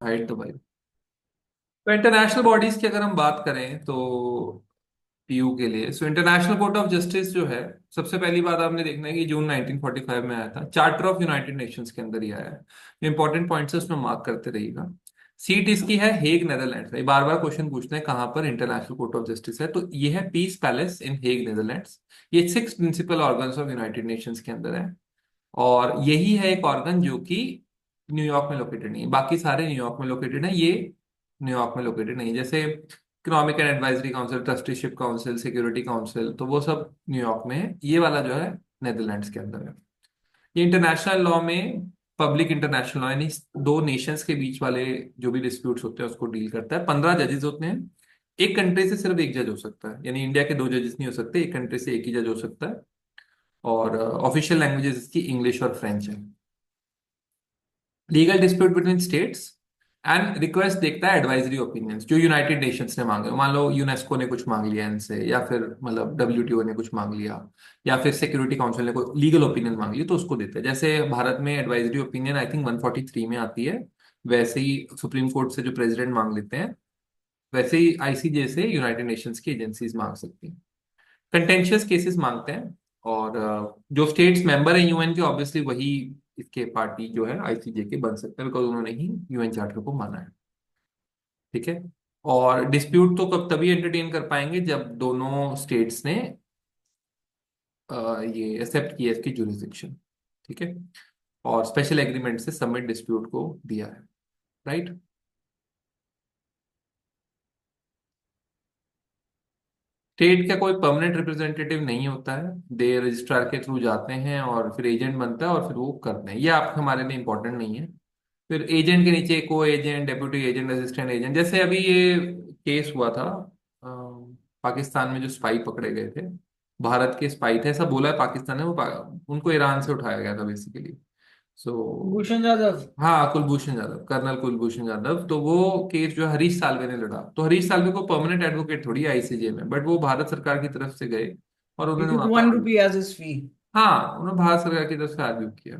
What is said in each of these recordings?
Height तो भाई। तो इंटरनेशनल बॉडीज की अगर हम बात करें तो पीयू के लिए इंटरनेशनल कोर्ट ऑफ जस्टिस जो है, सबसे पहली बात आपने देखना है कि जून 1945 में आया था, चार्टर ऑफ यूनाइटेड नेशंस के अंदर ही आया है। इंपॉर्टेंट पॉइंट्स है उसमें मार्क करते रहिएगा। सीट इसकी है हेग नेदरलैंड्स में। बार बार क्वेश्चन पूछते हैं कहाँ पर इंटरनेशनल कोर्ट ऑफ जस्टिस है, तो ये है peace palace in Hague Netherlands. ये 6 principal organs of United Nations के अंदर है। और यही है एक ऑर्गन जो कि न्यूयॉर्क में लोकेटेड नहीं है, बाकी सारे न्यूयॉर्क में लोकेटेड है, ये न्यूयॉर्क में लोकेटेड नहीं है। जैसे economic and advisory council, trusteeship council, security council, तो वो सब न्यूयॉर्क में है। ये वाला जो है नेदरलैंड्स के अंदर है। ये इंटरनेशनल लॉ में पब्लिक इंटरनेशनल लॉ यानी दो नेशंस के बीच वाले जो भी डिस्प्यूट्स होते हैं उसको डील करता है। 15 जजेस होते हैं। एक कंट्री से सिर्फ एक जज हो सकता है, यानी इंडिया के दो जजेस नहीं हो सकते, एक कंट्री से एक ही जज हो सकता है। और ऑफिशियल लैंग्वेजेस इसकी इंग्लिश और फ्रेंच है। Legal dispute between states and request देखता है एडवाइजरी ओपिनियंस जो यूनाइटेड नेशंस ने मांगे। मान लो यूनेस्को ने कुछ मांग लिया इनसे, या फिर मतलब डब्ल्यूटीओ ने कुछ मांग लिया, या फिर सिक्योरिटी काउंसिल ने कोई लीगल ओपिनियन मांग लिया, तो उसको देते हैं। जैसे भारत में एडवाइजरी ओपिनियन आई थिंक 143 में आती है, वैसे ही सुप्रीम कोर्ट से जो प्रेसिडेंट मांग लेते हैं, वैसे ही आईसीजे से यूनाइटेड नेशंस की एजेंसीज मांग सकती हैं। कंटेंशियस केसेस मांगते हैं। और जो स्टेट्स मेंबर है यूएन के, ऑब्वियसली वही इसके पार्टी जो है आईसीजे के बन सकते हैं, बिकॉज उन्होंने ही यूएन चार्टर को माना है। ठीक है। और डिस्प्यूट तो कब तभी एंटरटेन कर पाएंगे जब दोनों स्टेट्स ने ये एक्सेप्ट किया इसकी जुरिसडिक्शन। ठीक है। और स्पेशल एग्रीमेंट से सबमिट डिस्प्यूट को दिया है। राइट। स्टेट का कोई परमानेंट रिप्रेजेंटेटिव नहीं होता है। दे रजिस्ट्रार के थ्रू जाते हैं और फिर एजेंट बनता है और फिर वो करते हैं। ये आप हमारे लिए इंपॉर्टेंट नहीं है। फिर एजेंट के नीचे को agent, deputy agent, assistant agent. जैसे अभी ये केस हुआ था, अ, पाकिस्तान में जो स्पाई पकड़े गए थे, भारत के स्पाई थे ऐसा बोला है पाकिस्तान ने। उनको ईरान से उठाया गया था बेसिकली। सो भूषण यादव। हाँ, कुलभूषण यादव, कर्नल कुलभूषण यादव। तो वो केस जो है हरीश साल्वे ने लड़ा। तो हरीश साल्वे को परमानेंट एडवोकेट थोड़ी आईसीजे में, बट वो भारत सरकार की तरफ से गए और He उन्होंने took वहां पे वन आर्ग्यू। रुपी एज his fee. हाँ, उन्होंने भारत सरकार की तरफ से आर्ग्यू किया।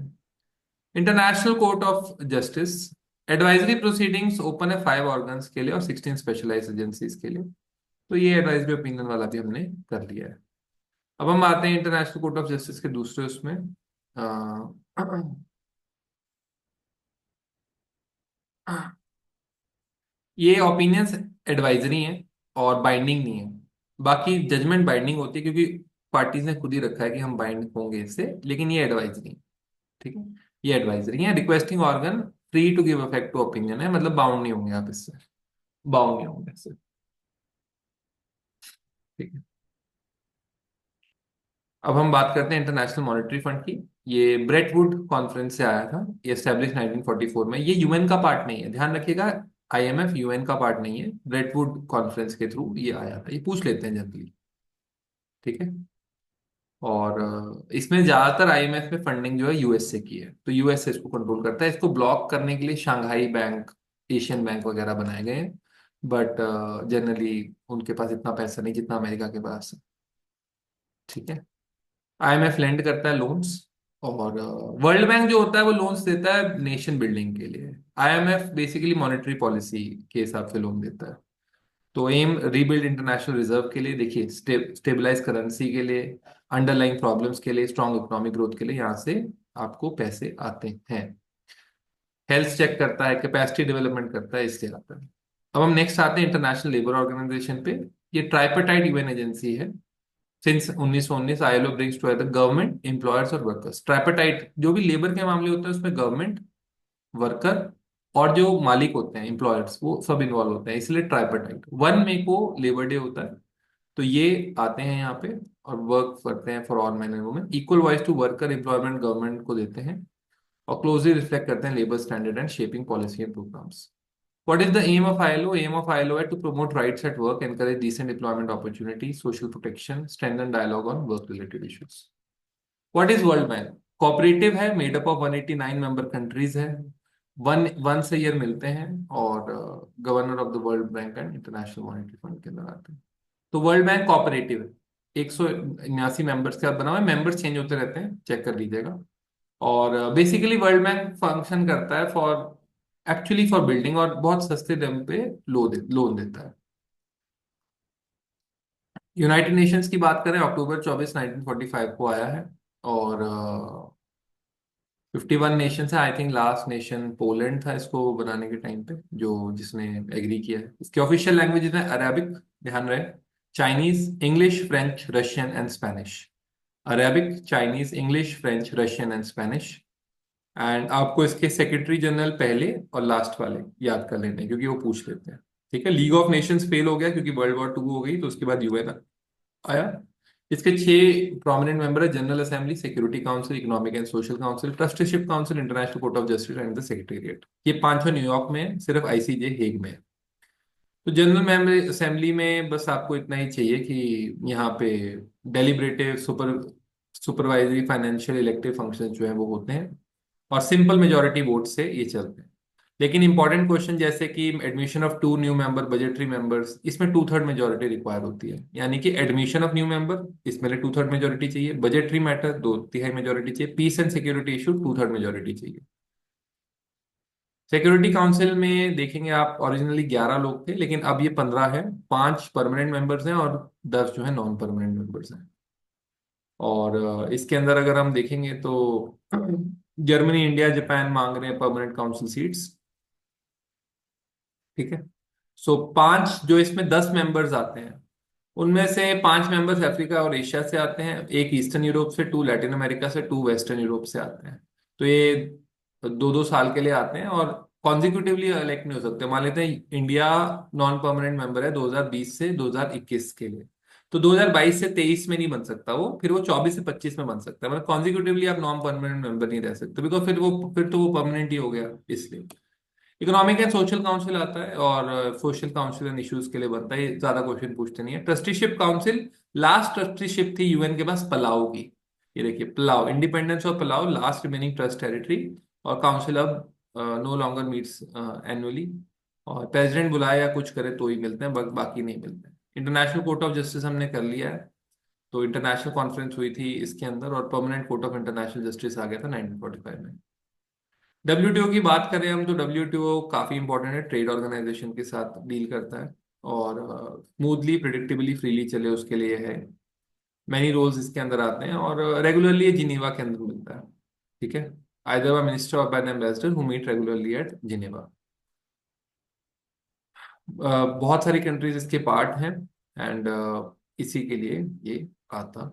International court of justice advisory proceedings open है 5 ऑर्गन्स के लिए और 16 स्पेशलाइज्ड एजेंसीज के लिए। तो ये एडवाइजरी ओपिनियन वाला भी हमने कर लिया है। अब हम आते हैं इंटरनेशनल कोर्ट ऑफ जस्टिस के दूसरे उसमें। ये ओपिनियंस एडवाइजरी हैं और बाइंडिंग नहीं है। बाकी जजमेंट बाइंडिंग होती है क्योंकि पार्टीज ने खुद ही रखा है कि हम बाइंड होंगे इससे, लेकिन ये एडवाइजरी है। ठीक है। ये एडवाइजरी है। Requesting organ free to give effect to opinion है, मतलब बाउंड नहीं होंगे आप इससे। बाउंड नहीं होंगे इससे। ठीक है। अब हम बात करते हैं इंटरनेशनल मॉनेटरी फंड की। ये ब्रेट वुड कॉन्फ्रेंस से आया था। ये एस्टेब्लिश 1944 में। ये यूएन का पार्ट नहीं है, ध्यान रखिएगा। आईएमएफ यूएन का पार्ट नहीं है। ब्रेट वुड कॉन्फ्रेंस के थ्रू ये आया था। ये पूछ लेते हैं जनरली। ठीक है। और इसमें ज्यादातर आईएमएफ में फंडिंग जो है यूएस से की है, तो यूएस से इसको कंट्रोल करता है। इसको ब्लॉक करने के लिए शंघाई बैंक, एशियन बैंक वगैरह बनाए गए हैं। बट जनरली उनके पास इतना पैसा नहीं जितना अमेरिका के पास है। ठीक है। आईएमएफ लेंड करता है लोन्स। और वर्ल्ड बैंक जो होता है वो लोन्स देता है नेशन बिल्डिंग के लिए। आईएमएफ बेसिकली मॉनेटरी पॉलिसी के हिसाब से लोन देता है। तो एम रीबिल्ड इंटरनेशनल रिजर्व के लिए, देखिए स्टेबलाइज करेंसी के लिए, अंडरलाइंग प्रॉब्लम्स के लिए, स्ट्रॉन्ग इकोनॉमिक ग्रोथ के लिए यहाँ से आपको पैसे आते हैं। हेल्थ चेक करता है, कैपेसिटी डेवलपमेंट करता है, इससे आता है। अब हम नेक्स्ट आते हैं इंटरनेशनल लेबर ऑर्गेनाइजेशन पे। ये ट्राइपार्टाइट यूएन एजेंसी है। Since 1919 ILO brings together government, employers और वर्कर्स। ट्राइपार्टाइट जो भी लेबर के मामले होते हैं उसमें गवर्नमेंट, वर्कर और जो मालिक होते हैं एम्प्लॉयर्स, वो सब इन्वॉल्व होते हैं, इसलिए ट्राइपार्टाइट। 1 मई को लेबर डे होता है। तो ये आते हैं यहाँ पे और वर्क करते हैं for all man and women. Equal voice to worker employment government को देते हैं और क्लोजली रिफ्लेक्ट करते हैं labour standard and shaping policy and programmes. What is the aim of ILO? Aim of ILO है to promote rights at work, encourage decent employment opportunities, social protection, strengthen dialogue on work-related issues. What is World Bank? Cooperative है, made up of 189 member countries है। One once a year मिलते हैं और governor of the World Bank and International Monetary Fund के अंदर आते हैं। तो वर्ल्ड बैंक कोऑपरेटिव है। 179 मेंबर्स के साथ बना हुआ है। मेंबर्स चेंज होते रहते हैं, चेक कर लीजिएगा। और बेसिकली वर्ल्ड बैंक फंक्शन करता है फॉर एक्चुअली फॉर बिल्डिंग, और बहुत सस्ते दाम पे लोन देता है। यूनाइटेड नेशंस की बात करें, अक्टूबर 24 1945 को आया है। और 51 नेशन है, I think last nation Poland था इसको बनाने के टाइम पे, जो जिसने एग्री किया है। इसके ऑफिशियल लैंग्वेजेस में अरेबिक, ध्यान रहे, Chinese, English, French, Russian and Spanish. Arabic, Chinese, English, French, Russian and Spanish. And आपको इसके सेक्रेटरी जनरल पहले और लास्ट वाले याद कर लेने हैं, क्योंकि वो पूछ लेते हैं। ठीक है, लीग ऑफ नेशंस फेल हो गया क्योंकि वर्ल्ड वॉर 2 हो गई, तो उसके बाद यूएन आया। इसके 6 प्रोमिनेंट मेंबर है: general assembly, security council, economic and social council, trusteeship council, international court of justice and the secretariat. ये पांचों न्यूयॉर्क में है, सिर्फ आईसीजे हेग में है। तो जनरल मेंबर असेंबली में बस आपको इतना ही चाहिए कि यहाँ पे deliberative, supervisory, financial, elective function जो है वो होते हैं, और सिंपल मेजोरिटी वोट से ये चलते हैं। लेकिन इंपॉर्टेंट क्वेश्चन जैसे कि admission of 2 new member, budgetary members, इसमें 2/3 मेजोरिटी रिक्वायर होती है। यानी कि एडमिशन ऑफ न्यू मेंबर, इसमें 2/3 मेजोरिटी चाहिए। बजटरी मैटर 2/3 मेजोरिटी चाहिए। Peace and security issue 2/3 majority चाहिए। सिक्योरिटी काउंसिल में देखेंगे आप, ओरिजिनली 11 लोग थे, लेकिन अब ये 15 है। 5 परमानेंट मेंबर्स हैं और 10 जो है नॉन परमानेंट मेंबर्स हैं। और इसके अंदर अगर हम देखेंगे तो जर्मनी, इंडिया, जापान मांग रहे हैं परमानेंट काउंसिल सीट्स। ठीक है। सो 5 जो इसमें 10 मेंबर्स आते हैं, उनमें से 5 मेंबर्स अफ्रीका और एशिया से आते हैं, एक ईस्टर्न यूरोप से, 2 लैटिन अमेरिका से, 2 वेस्टर्न यूरोप से आते हैं। तो ये 2-2 साल के लिए आते हैं और कॉन्जिक्यूटिवली इलेक्ट नहीं हो सकते। मान लेते हैं इंडिया नॉन परमानेंट मेंबर है 2020 से 2021 के लिए, तो 2022 से 23 में नहीं बन सकता वो, फिर वो 24 से 25 में बन सकता है। मतलब कॉन्जिक्यूटिवली आप नॉन परमानेंट मेंबर नहीं रह सकते, बिकॉज फिर तो वो परमानेंट ही हो गया, इसलिए। इकोनॉमिक एंड सोशल काउंसिल आता है, और सोशल काउंसिल एंड इश्यूज के लिए बनता है, ये ज्यादा क्वेश्चन पूछते नहीं है। ट्रस्टीशिप काउंसिल, लास्ट ट्रस्टीशिप थी यूएन के पास पलाऊ की। ये देखिए, Palau, independence of Palau, last remaining trust territory. और काउंसिल अब नो लॉन्गर मीट्स एनुअली, और प्रेसिडेंट बुलाए या कुछ करे तो ही मिलते हैं, बाकी नहीं मिलते हैं। इंटरनेशनल कोर्ट ऑफ जस्टिस हमने कर लिया है, तो इंटरनेशनल कॉन्फ्रेंस हुई थी इसके अंदर, और Permanent Court of International Justice आ गया था 1945 में। डब्ल्यूटीओ की बात करें हम, तो डब्ल्यूटीओ काफी इंपॉर्टेंट है, ट्रेड ऑर्गेनाइजेशन के साथ डील करता है, और स्मूथली, प्रिडिक्टेबली, फ्रीली चले उसके लिए है। मैनी रोल्स इसके अंदर आते हैं, और रेगुलरली ये जिनेवा के अंदर मिलता है। ठीक है, आइदर बाय मिनिस्टर और by the ambassador who meet regularly at Geneva. बहुत सारी कंट्रीज इसके पार्ट हैं, एंड इसी के लिए ये आता